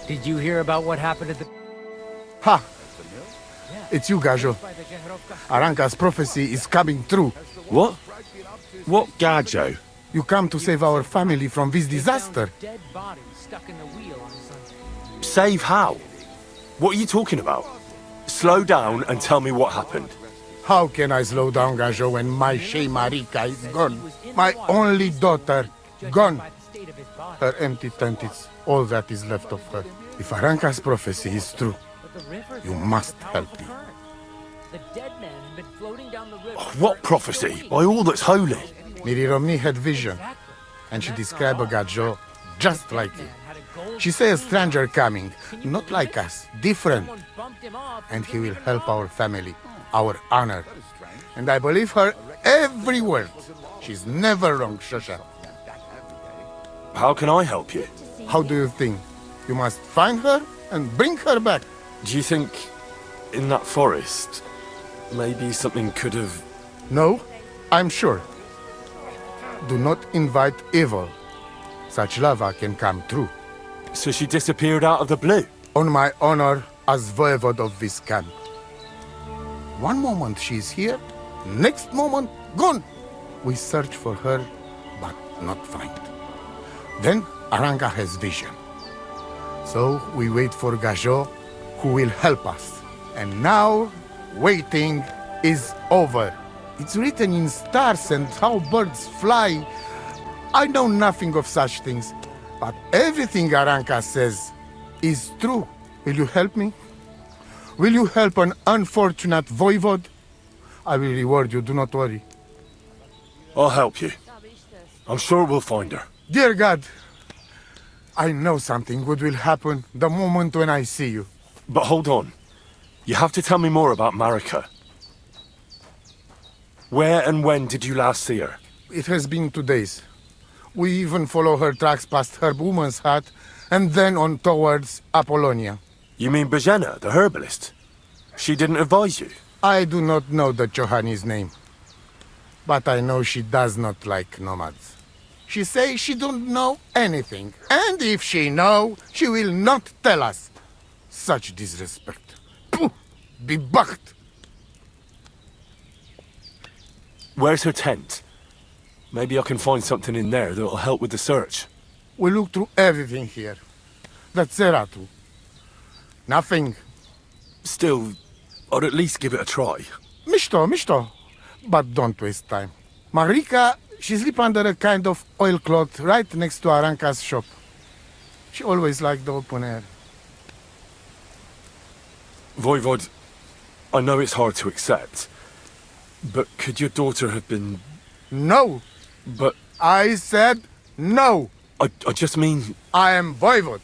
Did you hear about what happened at the... Ha! It's you, Gajo. Aranka's prophecy is coming true. What? What Gajo? You come to save our family from this disaster. Dead body stuck in the wheel on Sunday. Save how? What are you talking about? Slow down and tell me what happened. How can I slow down, Gajo, when my Shea Marika is gone? My only daughter, gone. Her empty tent is all that is left of her. If Aranka's prophecy is true, you must help me. The dead man has been floating down the river. What prophecy? By all that's holy. Miri had vision, and she described a Gajo just like you. She says a stranger coming, not like us, different. And he will help our family, our honor. And I believe her every word. She's never wrong, Shosha. How can I help you? How do you think? You must find her and bring her back. Do you think in that forest, maybe something could have... No, I'm sure. Do not invite evil. Such lava can come true. So she disappeared out of the blue? On my honor as voivode of this camp. One moment she's here, next moment gone. We search for her, but not find. Then Aranka has vision. So we wait for Gajo, who will help us. And now, waiting is over. It's written in stars and how birds fly. I know nothing of such things, but everything Aranka says is true. Will you help me? Will you help an unfortunate voivode? I will reward you, do not worry. I'll help you. I'm sure we'll find her. Dear God, I know something good will happen the moment when I see you. But hold on. You have to tell me more about Marika. Where and when did you last see her? It has been 2 days. We even follow her tracks past her woman's hut and then on towards Apollonia. You mean Bojana, the herbalist? She didn't advise you? I do not know the Johani's name, but I know she does not like nomads. She says she don't know anything, and if she know, she will not tell us. Such disrespect. Puh! Bebucht! Where's her tent? Maybe I can find something in there that'll help with the search. We look through everything here. That's Zeratu. Nothing. Still, I'd at least give it a try. Mishto. But don't waste time. Marika, she sleep under a kind of oilcloth right next to Aranka's shop. She always liked the open air. Voivod, I know it's hard to accept, but could your daughter have been... No! But... I said no! I just mean... I am voivode,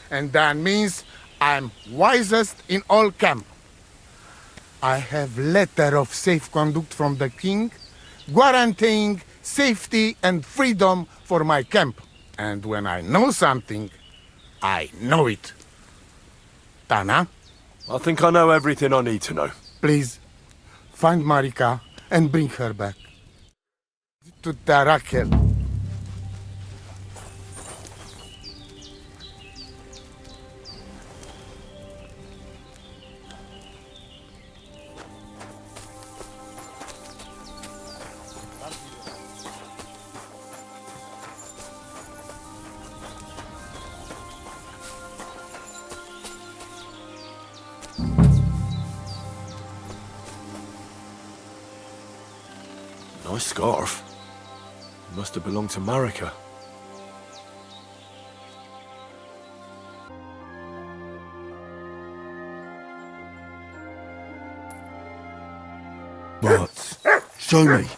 and that means I'm wisest in all camp. I have letter of safe conduct from the king, guaranteeing safety and freedom for my camp. And when I know something, I know it. Tana, I think I know everything I need to know. please, find Marika and bring her back. To Tarakel. Nice scarf. Must have belonged to Marika. What? Show me.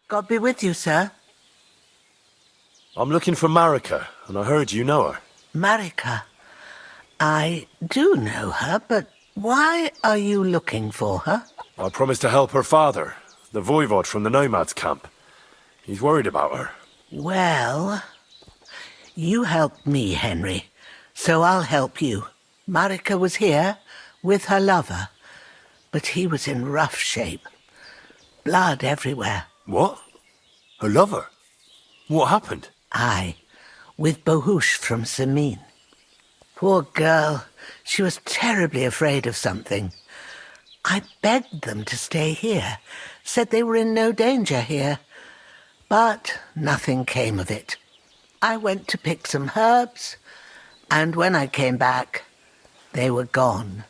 God be with you, sir. I'm looking for Marika, and I heard you know her. Marika. I do know her, but why are you looking for her? I promised to help her father, the voivod from the nomads camp. He's worried about her. Well, you helped me, Henry, so I'll help you. Marika was here with her lover, but he was in rough shape. blood everywhere. What? Her lover? What happened? Aye, with Bohush from Samin. Poor girl, she was terribly afraid of something. I begged them to stay here, said they were in no danger here. But nothing came of it. I went to pick some herbs, and when I came back, they were gone.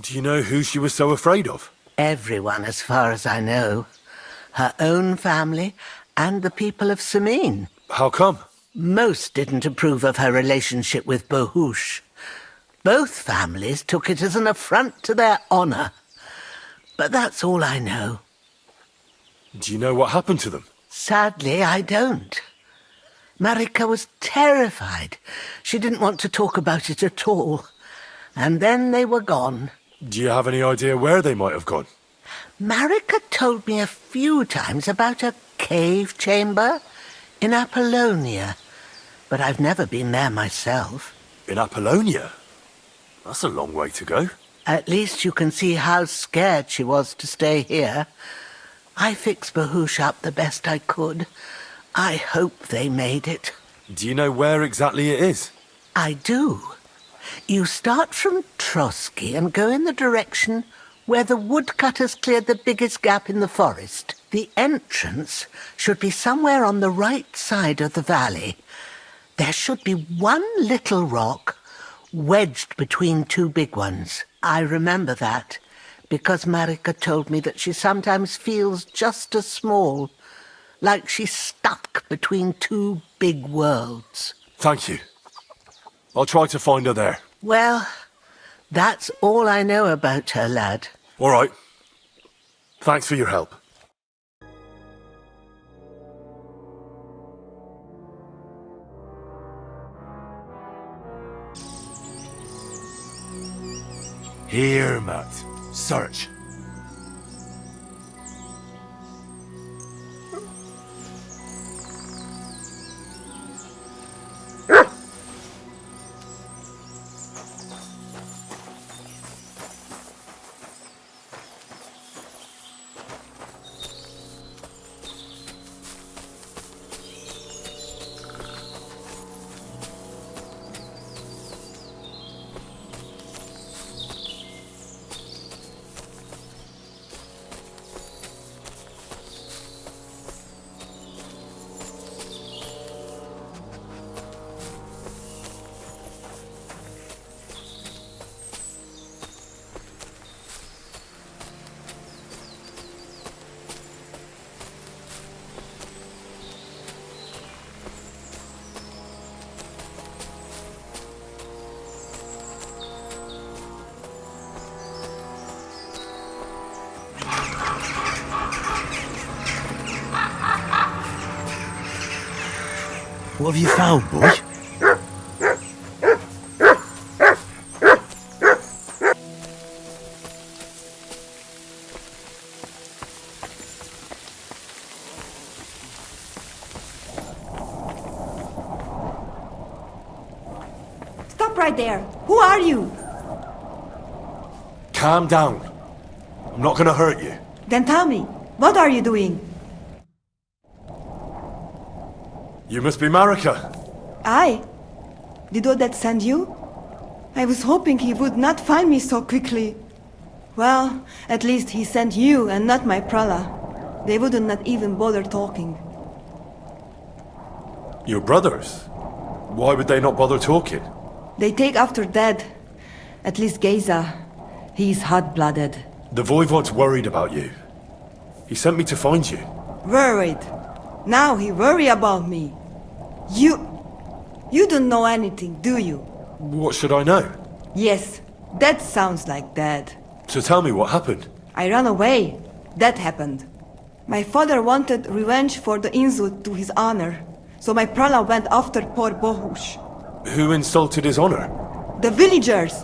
Do you know who she was so afraid of? Everyone, as far as I know. Her own family and the people of Samin. How come? Most didn't approve of her relationship with Bohush. Both families took it as an affront to their honor. But that's all I know. Do you know what happened to them? Sadly, I don't. Marika was terrified. She didn't want to talk about it at all. And then they were gone. Do you have any idea where they might have gone? Marika told me a few times about a cave chamber in Apollonia, but I've never been there myself. In Apollonia? That's a long way to go. At least you can see how scared she was to stay here. I fixed Bohush up the best I could. I hope they made it. Do you know where exactly it is? I do. You start from Trotsky and go in the direction where the woodcutters cleared the biggest gap in the forest. The entrance should be somewhere on the right side of the valley. There should be one little rock wedged between two big ones. I remember that, because Marika told me that she sometimes feels just as small, like she's stuck between two big worlds. Thank you. I'll try to find her there. Well, that's all I know about her, lad. All right. Thanks for your help. Here, Matt. Search. What have you found, boy? Stop right there! Who are you? Calm down. I'm not gonna hurt you. Then tell me, what are you doing? You must be Marika. I? Did Odette send you? I was hoping he would not find me so quickly. Well, at least he sent you and not my prala. They wouldn't not even bother talking. Your brothers? Why would they not bother talking? They take after dead. At least Geza. He's hot-blooded. The Voivod's worried about you. He sent me to find you. Worried. Now he worry about me. You don't know anything, do you? What should I know? Yes, that sounds like Dad. So tell me what happened. I ran away. That happened. My father wanted revenge for the insult to his honor, so my prala went after poor Bohush. Who insulted his honor? The villagers!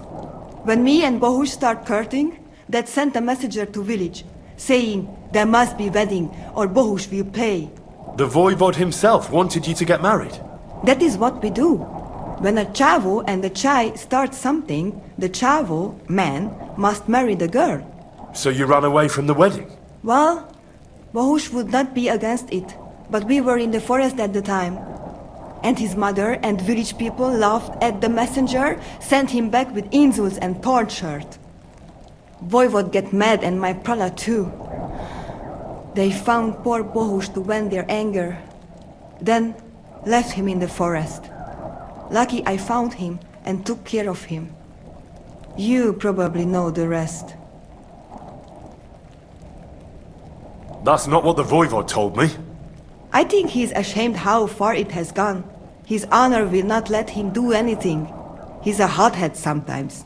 When me and Bohush start courting, Dad sent a messenger to village, saying there must be wedding or Bohush will pay. The Voivod himself wanted you to get married. That is what we do. When a chavo and a chai start something, the chavo, man, must marry the girl. So you ran away from the wedding? Well, Bohush would not be against it, but we were in the forest at the time. And his mother and village people laughed at the messenger, sent him back with insults and tortured. Voivod get mad and my prala too. They found poor Bohush to vent their anger, then left him in the forest. Lucky I found him and took care of him. You probably know the rest. That's not what the Voivod told me. I think he's ashamed how far it has gone. His honor will not let him do anything. He's a hothead sometimes.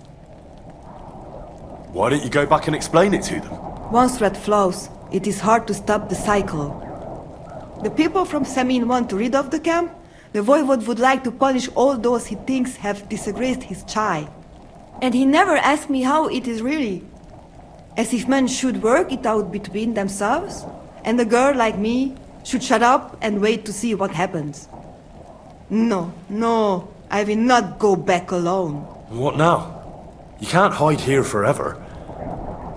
Why don't you go back and explain it to them? Once threat flows, it is hard to stop the cycle. The people from Samin want to rid of the camp. The Voivod would like to punish all those he thinks have disgraced his chai. And he never asked me how it is really. As if men should work it out between themselves, and a girl like me should shut up and wait to see what happens. No, I will not go back alone. What now? You can't hide here forever.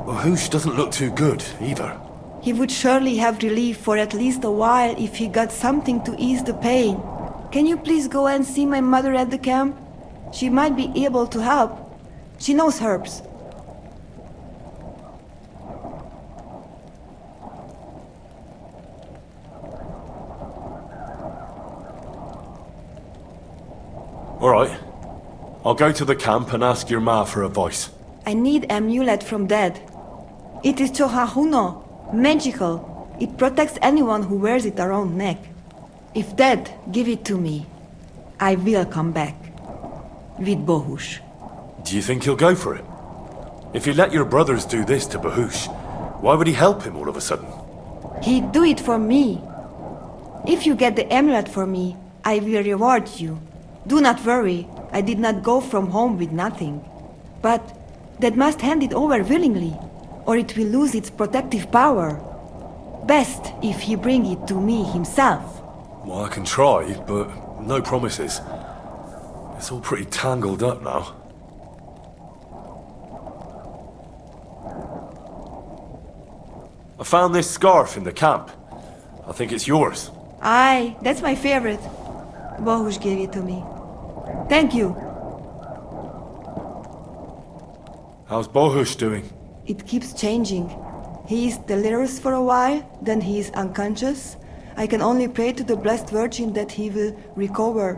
Bohush doesn't look too good, either. He would surely have relief for at least a while if he got something to ease the pain. Can you please go and see my mother at the camp? She might be able to help. She knows herbs. All right. I'll go to the camp and ask your ma for advice. I need amulet from Dad. It is Chohahuno, magical. It protects anyone who wears it around neck. If Dad give it to me, I will come back. With Bohush. Do you think he'll go for it? If you let your brothers do this to Bohush, why would he help him all of a sudden? He'd do it for me. If you get the amulet for me, I will reward you. Do not worry, I did not go from home with nothing. But Dad must hand it over willingly, or it will lose its protective power. Best if he bring it to me himself. Well, I can try, but no promises. It's all pretty tangled up now. I found this scarf in the camp. I think it's yours. Aye, that's my favorite. Bohush gave it to me. Thank you. How's Bohush doing? It keeps changing. He is delirious for a while, then he is unconscious. I can only pray to the Blessed Virgin that he will recover.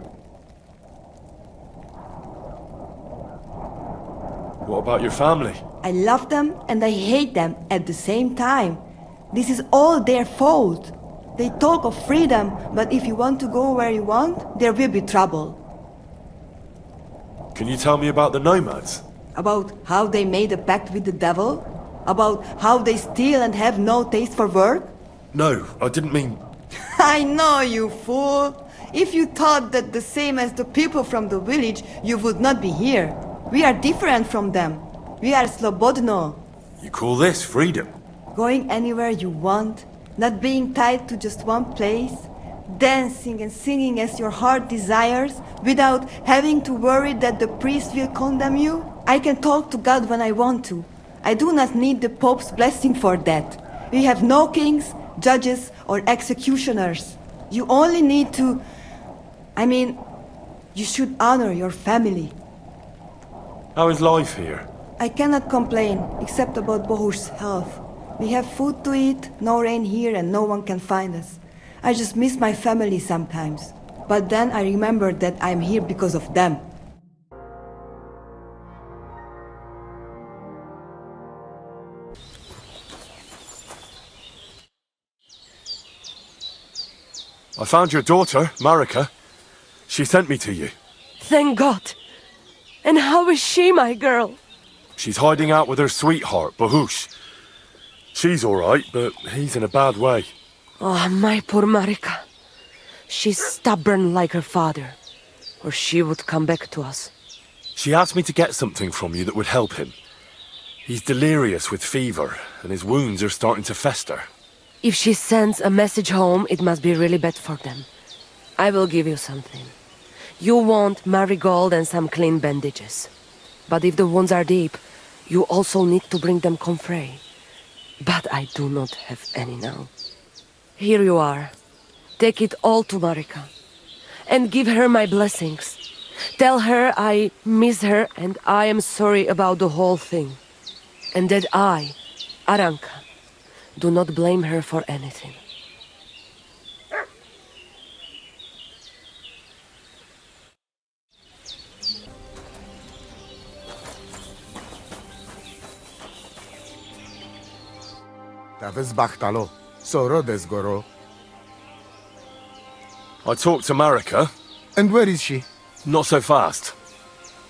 What about your family? I love them and I hate them at the same time. This is all their fault. They talk of freedom, but if you want to go where you want, there will be trouble. Can you tell me about the nomads? About how they made a pact with the devil? About how they steal and have no taste for work? No, I didn't mean... I know, you fool! If you thought that the same as the people from the village, you would not be here. We are different from them. We are slobodno. You call this freedom? Going anywhere you want, not being tied to just one place, dancing and singing as your heart desires, without having to worry that the priest will condemn you. I can talk to God when I want to. I do not need the Pope's blessing for that. We have no kings, judges, or executioners. You only need to... you should honor your family. How is life here? I cannot complain, except about Bohush's health. We have food to eat, no rain here, and no one can find us. I just miss my family sometimes. But then I remember that I'm here because of them. I found your daughter, Marika. She sent me to you. Thank God. And how is she, my girl? She's hiding out with her sweetheart, Bohush. She's all right, but he's in a bad way. Oh, my poor Marika. She's stubborn like her father, or she would come back to us. She asked me to get something from you that would help him. He's delirious with fever, and his wounds are starting to fester. If she sends a message home, it must be really bad for them. I will give you something. You want marigold and some clean bandages. But if the wounds are deep, you also need to bring them comfrey. But I do not have any now. Here you are. Take it all to Marika. And give her my blessings. Tell her I miss her and I am sorry about the whole thing. And that I, Aranka, do not blame her for anything. Tavis bachtalo. So rodes goro. I talked to Marika. And where is she? Not so fast.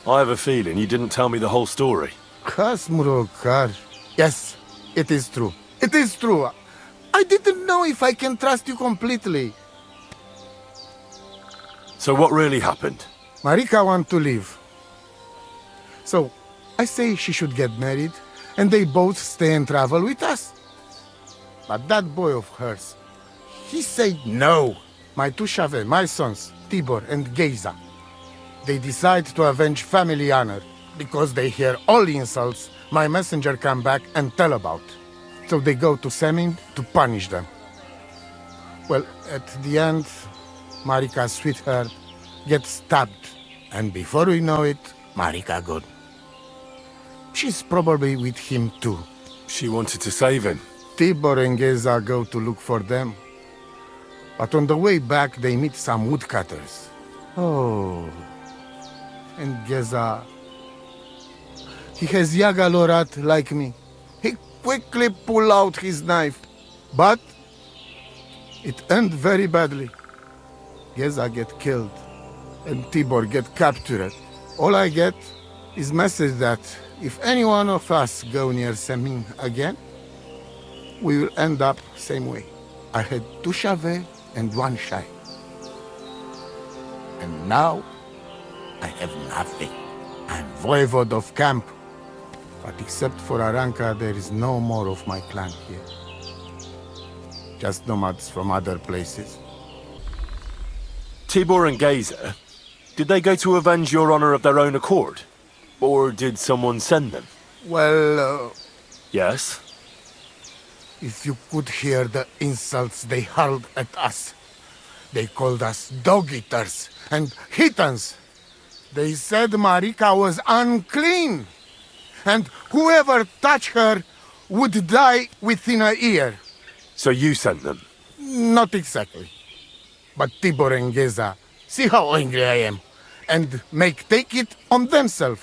I have a feeling you didn't tell me the whole story. Kasmurokar. Yes, it is true. It is true. I didn't know if I can trust you completely. So what really happened? Marika wants to leave. So, I say she should get married, and they both stay and travel with us. But that boy of hers, he said no. My two Shave, my sons, Tibor and Geza, they decide to avenge family honor. Because they hear all insults, my messenger come back and tell about. So they go to Semin to punish them. Well, at the end, Marika's sweetheart gets stabbed. And before we know it, Marika gone. She's probably with him too. She wanted to save him. Tibor and Geza go to look for them. But on the way back, they meet some woodcutters. Oh. And Geza... he has Yaga Lorat like me. He quickly pull out his knife. But... it end very badly. Geza get killed. And Tibor get captured. All I get is message that if any one of us go near Semin again, we will end up same way. I had two Shave and one Shai. And now, I have nothing. I'm voivode of camp. But except for Aranka, there is no more of my clan here. Just nomads from other places. Tibor and Geza, did they go to avenge your honor of their own accord? Or did someone send them? Well, Yes? if you could hear the insults they hurled at us. They called us dog-eaters and hitans. They said Marika was unclean. And whoever touched her would die within a year. So you sent them? Not exactly. But Tibor and Geza, see how angry I am, and take it on themselves.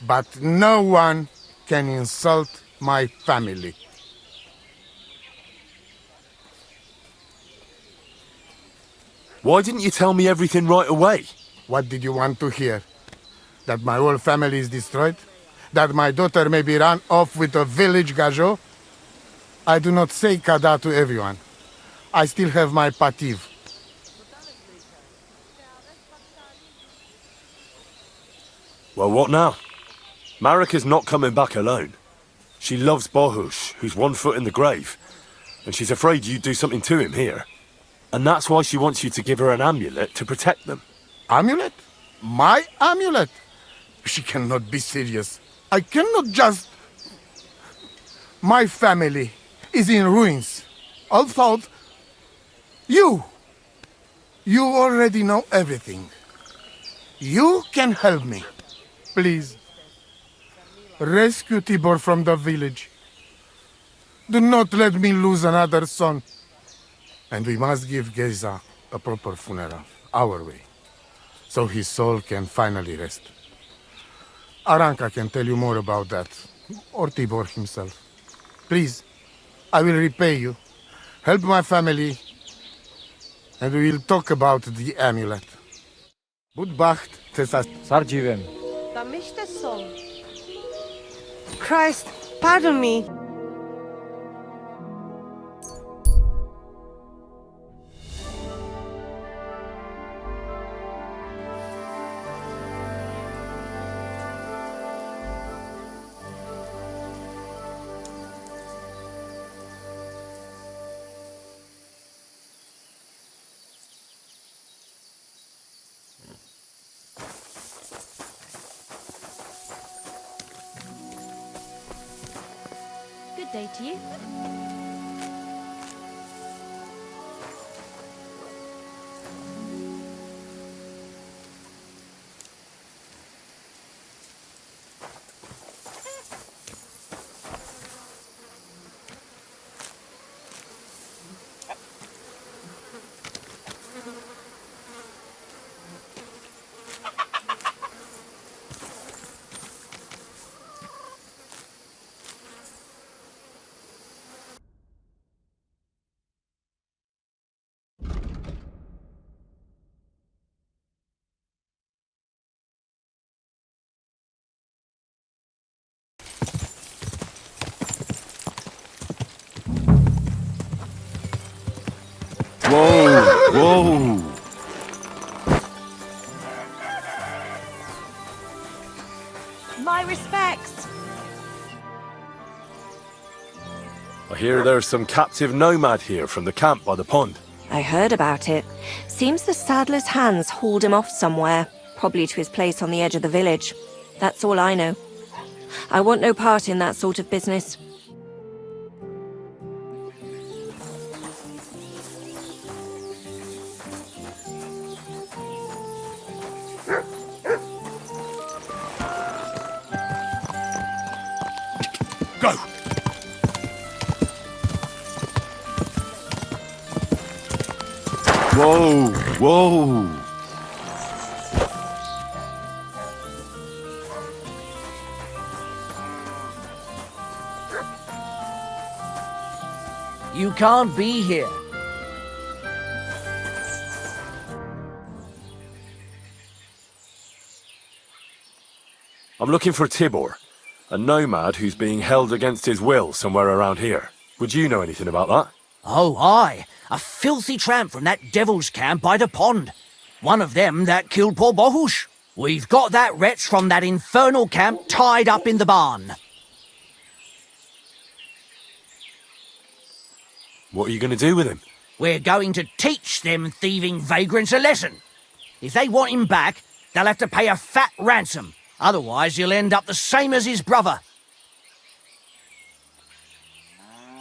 But no one can insult my family. Why didn't you tell me everything right away? What did you want to hear? That my whole family is destroyed? That my daughter may be run off with a village gajo? I do not say kada to everyone. I still have my pativ. Well, what now? Marika's not coming back alone. She loves Bohush, who's 1 foot in the grave. And she's afraid you'd do something to him here. And that's why she wants you to give her an amulet to protect them. Amulet? My amulet? She cannot be serious. I cannot just... My family is in ruins. I thought... You already know everything. You can help me. Please. Rescue Tibor from the village. Do not let me lose another son. And we must give Geza a proper funeral, our way, so his soul can finally rest. Aranka can tell you more about that, or Tibor himself. Please, I will repay you. Help my family, and we will talk about the amulet. Budbacht, Tesas. Sardziwem. Christ, pardon me. Good day to you. Whoa, whoa. My respects. I hear there's some captive nomad here from the camp by the pond. I heard about it. Seems the saddler's hands hauled him off somewhere, probably to his place on the edge of the village. That's all I know. I want no part in that sort of business. Go! Whoa, whoa. You can't be here. I'm looking for Tibor, a nomad who's being held against his will somewhere around here. Would you know anything about that? Oh, aye. A filthy tramp from that devil's camp by the pond. One of them that killed poor Bohush. We've got that wretch from that infernal camp tied up in the barn. What are you going to do with him? We're going to teach them thieving vagrants a lesson. If they want him back, they'll have to pay a fat ransom. Otherwise, he'll end up the same as his brother.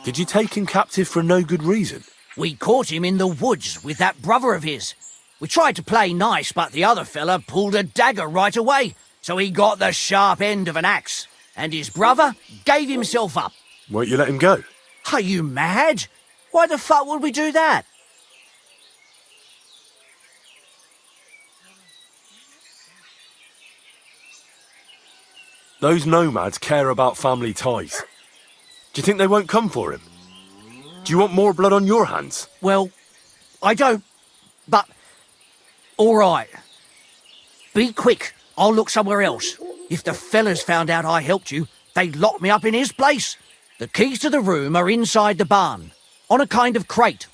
Did you take him captive for no good reason? We caught him in the woods with that brother of his. We tried to play nice, but the other fella pulled a dagger right away, so he got the sharp end of an axe. And his brother gave himself up. Won't you let him go? Are you mad? Why the fuck would we do that? Those nomads care about family ties. Do you think they won't come for him? Do you want more blood on your hands? Well, I don't, but... all right. Be quick. I'll look somewhere else. If the fellas found out I helped you, they'd lock me up in his place. The keys to the room are inside the barn, on a kind of crate.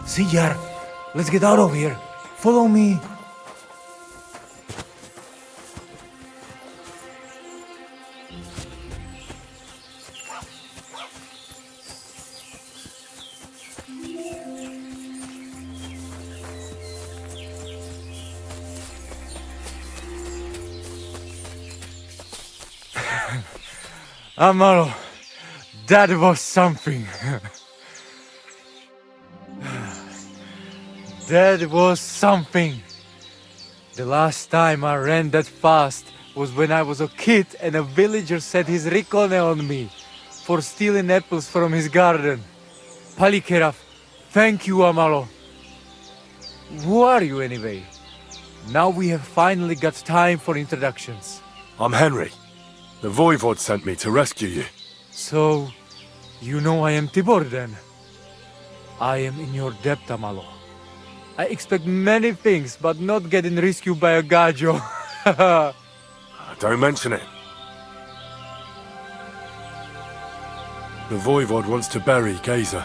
See, Yar, let's get out of here. Follow me. Amaro, that was something. That was something. The last time I ran that fast was when I was a kid and a villager set his ricone on me for stealing apples from his garden. Palikeraf, thank you, Amalo. Who are you anyway? Now we have finally got time for introductions. I'm Henry. The Voivod sent me to rescue you. So, you know I am Tibor then? I am in your debt, Amalo. I expect many things, but not getting rescued by a gajo. Don't mention it. The Voivod wants to bury Geza.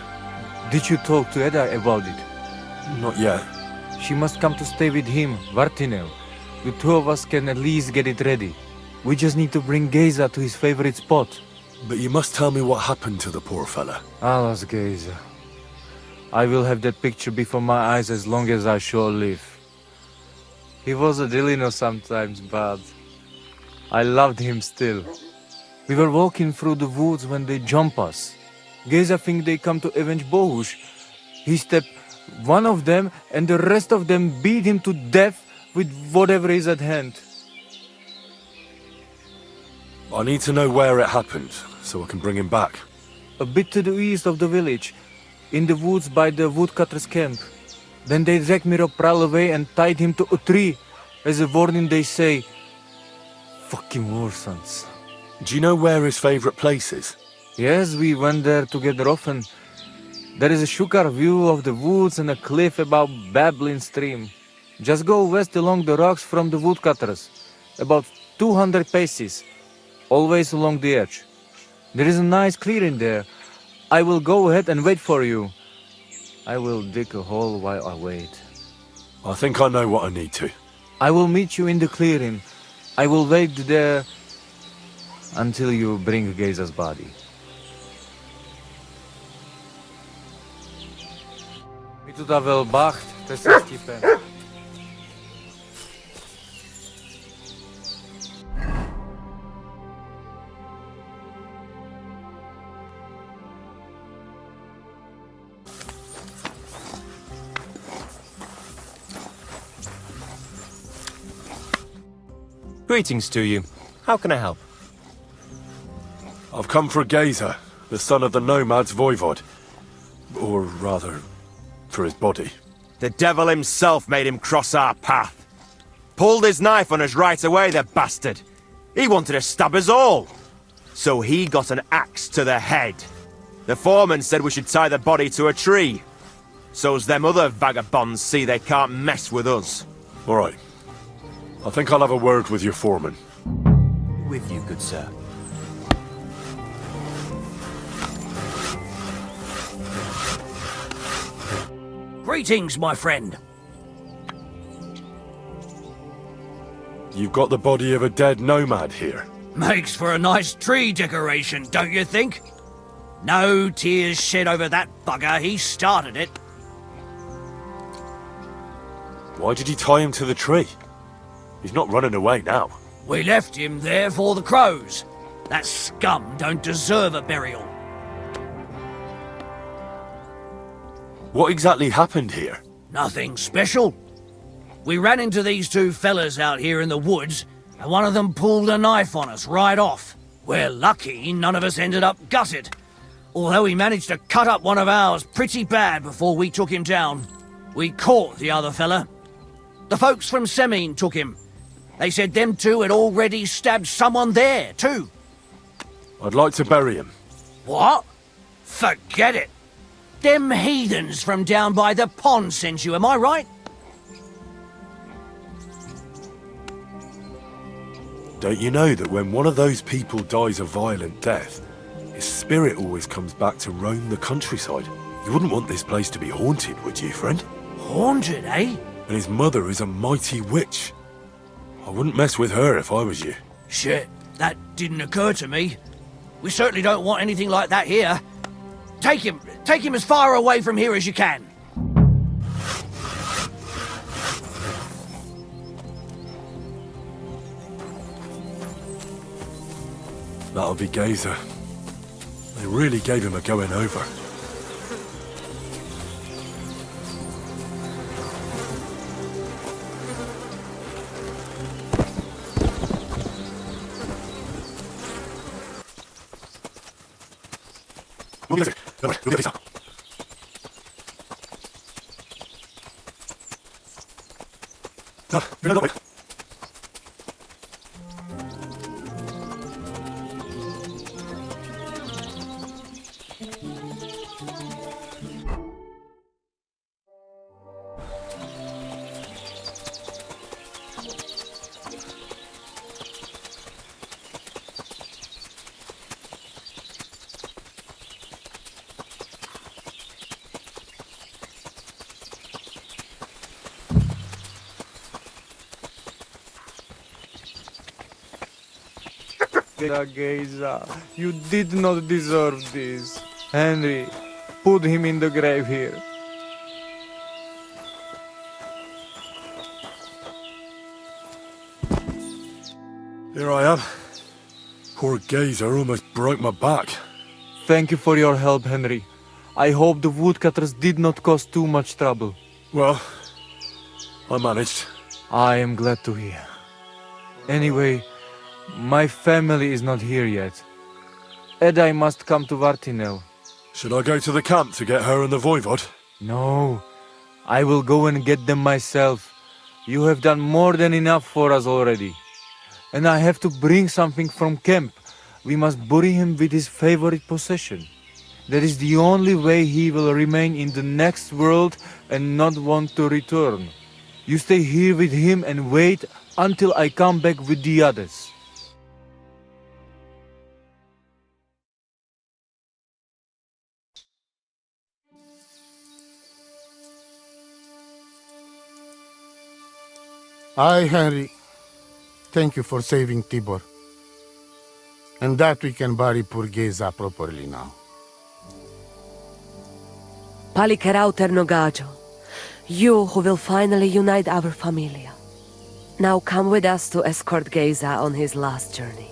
Did you talk to Edda about it? Not yet. She must come to stay with him, Vartinel. The two of us can at least get it ready. We just need to bring Geza to his favorite spot. But you must tell me what happened to the poor fella. Alas, Geza. I will have that picture before my eyes as long as I shall live. He was a Delino sometimes, but I loved him still. We were walking through the woods when they jump us. Geza think they come to avenge Bohush. He stepped one of them and the rest of them beat him to death with whatever is at hand. I need to know where it happened, so I can bring him back. A bit to the east of the village, in the woods by the woodcutter's camp. Then they dragged Miropral away and tied him to a tree. As a warning they say, fucking war sons. Do you know where his favorite place is? Yes, we went there together often. There is a shukar view of the woods and a cliff above babbling stream. Just go west along the rocks from the woodcutters, about 200 paces, always along the edge. There is a nice clearing there. I will go ahead and wait for you. I will dig a hole while I wait. I think I know what I need to. I will meet you in the clearing. I will wait there until you bring Geza's body. Mi tu da wel bacht, te se stipen. Greetings to you. How can I help? I've come for Geza, the son of the Nomad's Voivod. Or rather, for his body. The devil himself made him cross our path. Pulled his knife on us right away, the bastard. He wanted to stab us all. So he got an axe to the head. The foreman said we should tie the body to a tree. So's them other vagabonds see they can't mess with us. All right. I think I'll have a word with your foreman. With you, good sir. Greetings, my friend. You've got the body of a dead nomad here. Makes for a nice tree decoration, don't you think? No tears shed over that bugger, he started it. Why did you tie him to the tree? He's not running away now. We left him there for the crows. That scum don't deserve a burial. What exactly happened here? Nothing special. We ran into these two fellas out here in the woods, and one of them pulled a knife on us right off. We're lucky none of us ended up gutted, although he managed to cut up one of ours pretty bad before we took him down. We caught the other fella. The folks from Semine took him. They said them two had already stabbed someone there, too. I'd like to bury him. What? Forget it. Them heathens from down by the pond sent you, am I right? Don't you know that when one of those people dies a violent death, his spirit always comes back to roam the countryside? You wouldn't want this place to be haunted, would you, friend? Haunted, eh? And his mother is a mighty witch. I wouldn't mess with her if I was you. Shit, that didn't occur to me. We certainly don't want anything like that here. Take him as far away from here as you can. That'll be Geza. They really gave him a going over. Geza, you did not deserve this. Henry, put him in the grave here. Here I am. Poor Gazer almost broke my back. Thank you for your help, Henry. I hope the woodcutters did not cause too much trouble. Well, I managed. I am glad to hear. Anyway, my family is not here yet. Edai must come to Vartinel. Should I go to the camp to get her and the Voivod? No, I will go and get them myself. You have done more than enough for us already. And I have to bring something from camp. We must bury him with his favorite possession. That is the only way he will remain in the next world and not want to return. You stay here with him and wait until I come back with the others. Aye, Henry. Thank you for saving Tibor. And that we can bury poor Geza properly now. Palikerau Ternogajo, you who will finally unite our familia. Now come with us to escort Geza on his last journey.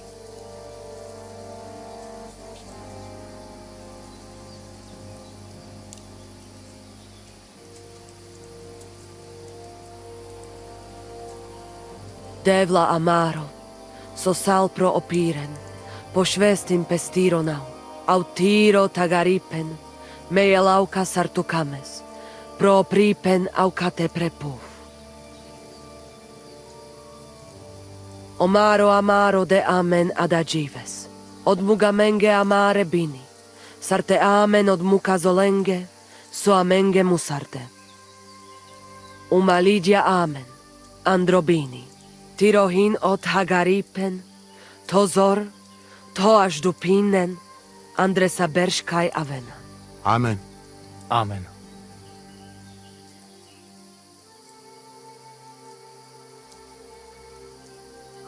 Devla amaro, so sal pro opiren, pošvestim pestironau, autiro tagaripen, meje lauka sartukames, pro pripen aukate prepuf. Omaro amaro de amen adagives, od mugamenge amare bini, sarte amen od mukazolenge, so amenge musarte. Umalidia amen, androbini. Tirohin od Hagaripen, Tozor, Toaš Dupinen, Andresa Berškaj Avena. Amen. Amen.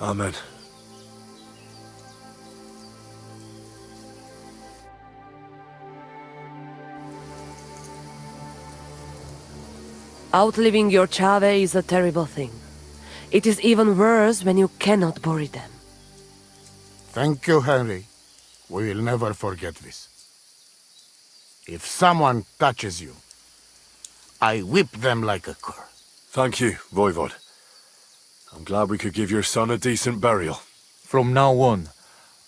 Amen. Outliving your chave is a terrible thing. It is even worse when you cannot bury them. Thank you, Henry. We will never forget this. If someone touches you, I whip them like a cur. Thank you, Voivod. I'm glad we could give your son a decent burial. From now on,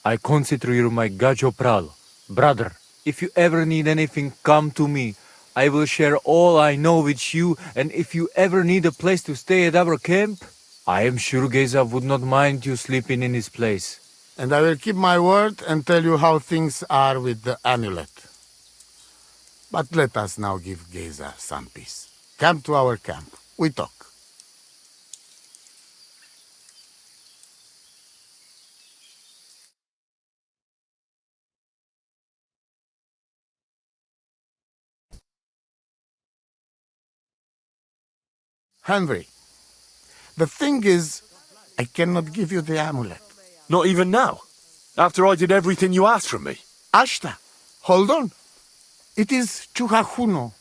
I consider you my Gajo Pral. Brother, if you ever need anything, come to me. I will share all I know with you, and if you ever need a place to stay at our camp, I am sure Geza would not mind you sleeping in his place. And I will keep my word and tell you how things are with the amulet. But let us now give Geza some peace. Come to our camp. We talk. Henry, the thing is, I cannot give you the amulet. Not even now? After I did everything you asked from me? Ashta, hold on. It is Chuhajuno,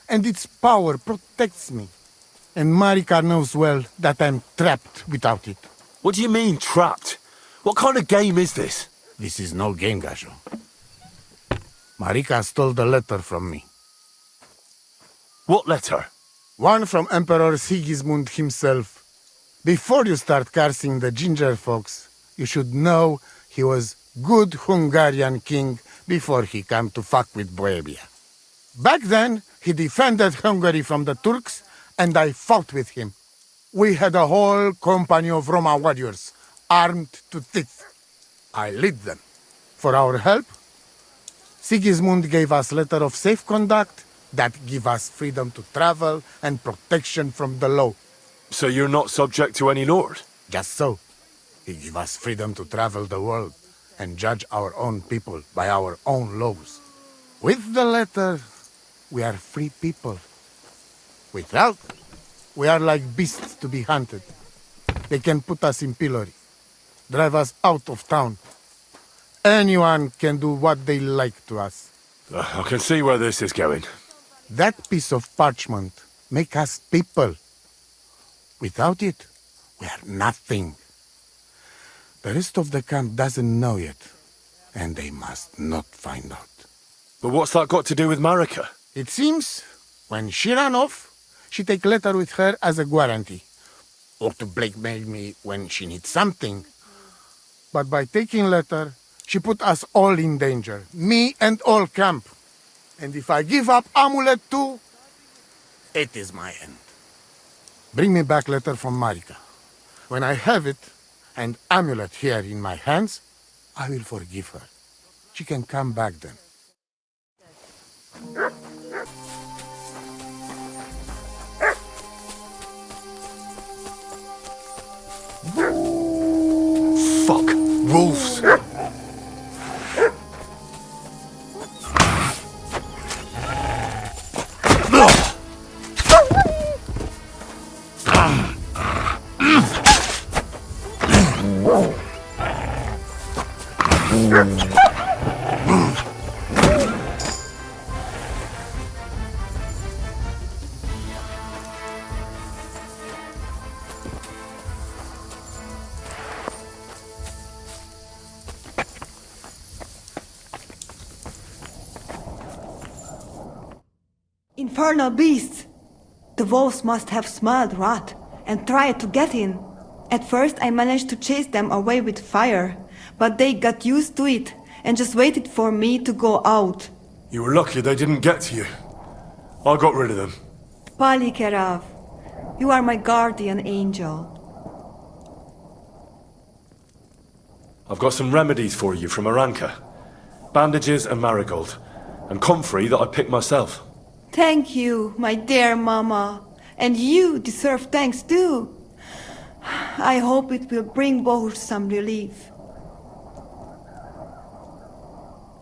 and its power protects me. And Marika knows well that I'm trapped without it. What do you mean, trapped? What kind of game is this? This is no game, Gajo. Marika stole the letter from me. What letter? One from Emperor Sigismund himself. Before you start cursing the ginger folks, you should know he was good Hungarian king before he came to fuck with Bohemia. Back then, he defended Hungary from the Turks, and I fought with him. We had a whole company of Roma warriors, armed to teeth. I led them. For our help, Sigismund gave us letter of safe conduct that give us freedom to travel and protection from the law. So you're not subject to any lord? Just so. He give us freedom to travel the world and judge our own people by our own laws. With the letter, we are free people. Without, we are like beasts to be hunted. They can put us in pillory, drive us out of town, anyone can do what they like to us. I can see where this is going. That piece of parchment make us people. Without it, we are nothing. The rest of the camp doesn't know yet, and they must not find out. But what's that got to do with Marika? It seems, when she ran off, she take letter with her as a guarantee, or to blackmail me when she needs something. But by taking letter, she put us all in danger, me and all camp. And if I give up amulet too, it is my end. Bring me back letter from Marika. When I have it, and amulet here in my hands, I will forgive her. She can come back then. Fuck! Wolves! Infernal beasts! The wolves must have smelled rot and tried to get in. At first I managed to chase them away with fire, but they got used to it and just waited for me to go out. You were lucky they didn't get to you. I got rid of them. Palikerav, you are my guardian angel. I've got some remedies for you from Aranka. Bandages and marigold. And comfrey that I picked myself. Thank you, my dear mama. And you deserve thanks too. I hope it will bring Bohush some relief.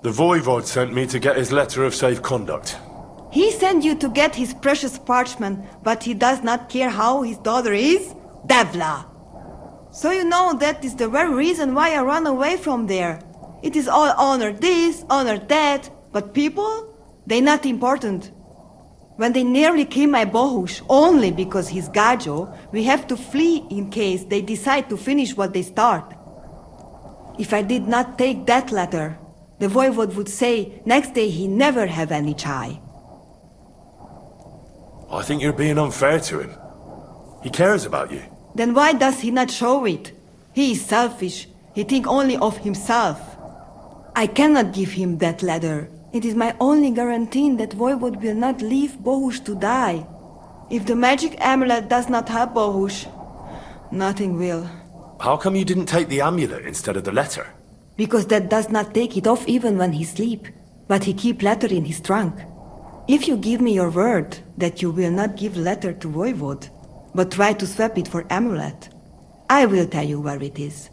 The Voivod sent me to get his letter of safe conduct. He sent you to get his precious parchment, but he does not care how his daughter is? Devla! So you know that is the very reason why I run away from there. It is all honor this, honor that, but people? They not important. When they nearly kill my Bohush only because he's Gajo, we have to flee in case they decide to finish what they start. If I did not take that letter, the Voivod would say next day he never have any chai. I think you're being unfair to him. He cares about you. Then why does he not show it? He is selfish. He think only of himself. I cannot give him that letter. It is my only guarantee that Voivod will not leave Bohush to die. If the magic amulet does not help Bohush, nothing will. How come you didn't take the amulet instead of the letter? Because that does not take it off even when he sleep, but he keep letter in his trunk. If you give me your word that you will not give letter to Voivod, but try to swap it for amulet, I will tell you where it is.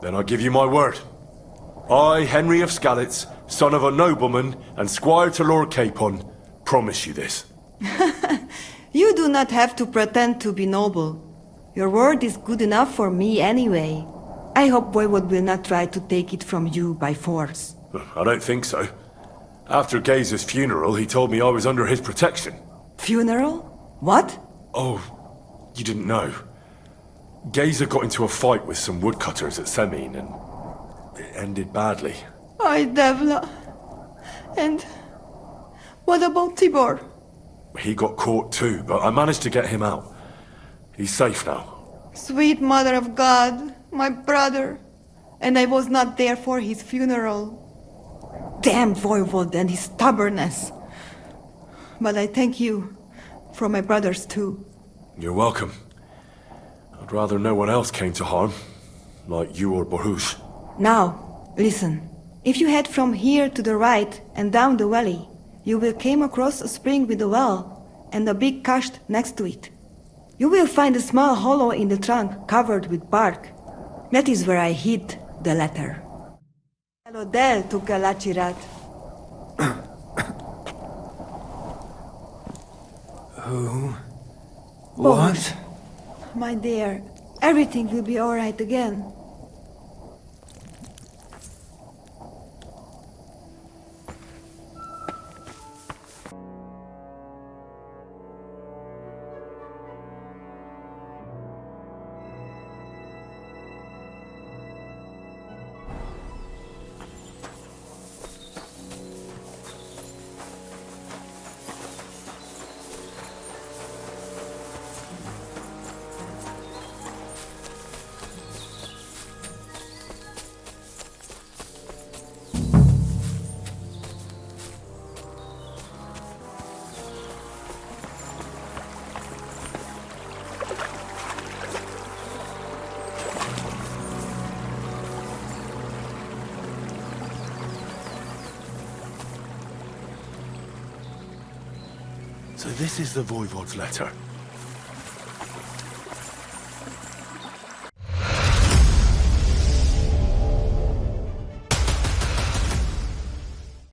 Then I give you my word. I, Henry of Skalitz, son of a nobleman and squire to Lord Capon, promise you this. You do not have to pretend to be noble. Your word is good enough for me anyway. I hope Voivod will not try to take it from you by force. I don't think so. After Gaze's funeral, he told me I was under his protection. Funeral? What? Oh, you didn't know. Gazer got into a fight with some woodcutters at Semin, and it ended badly. Ay, Devla. And what about Tibor? He got caught too, but I managed to get him out. He's safe now. Sweet Mother of God, my brother. And I was not there for his funeral. Damn Voivod and his stubbornness. But I thank you for my brothers too. You're welcome. I'd rather no one else came to harm, like you or Bohush. Now, listen. If you head from here to the right and down the valley, you will come across a spring with a well and a big kasht next to it. You will find a small hollow in the trunk covered with bark. That is where I hid the letter. Elodel to Galachirat. Who? What? My dear, everything will be all right again. So this is the Voivod's letter.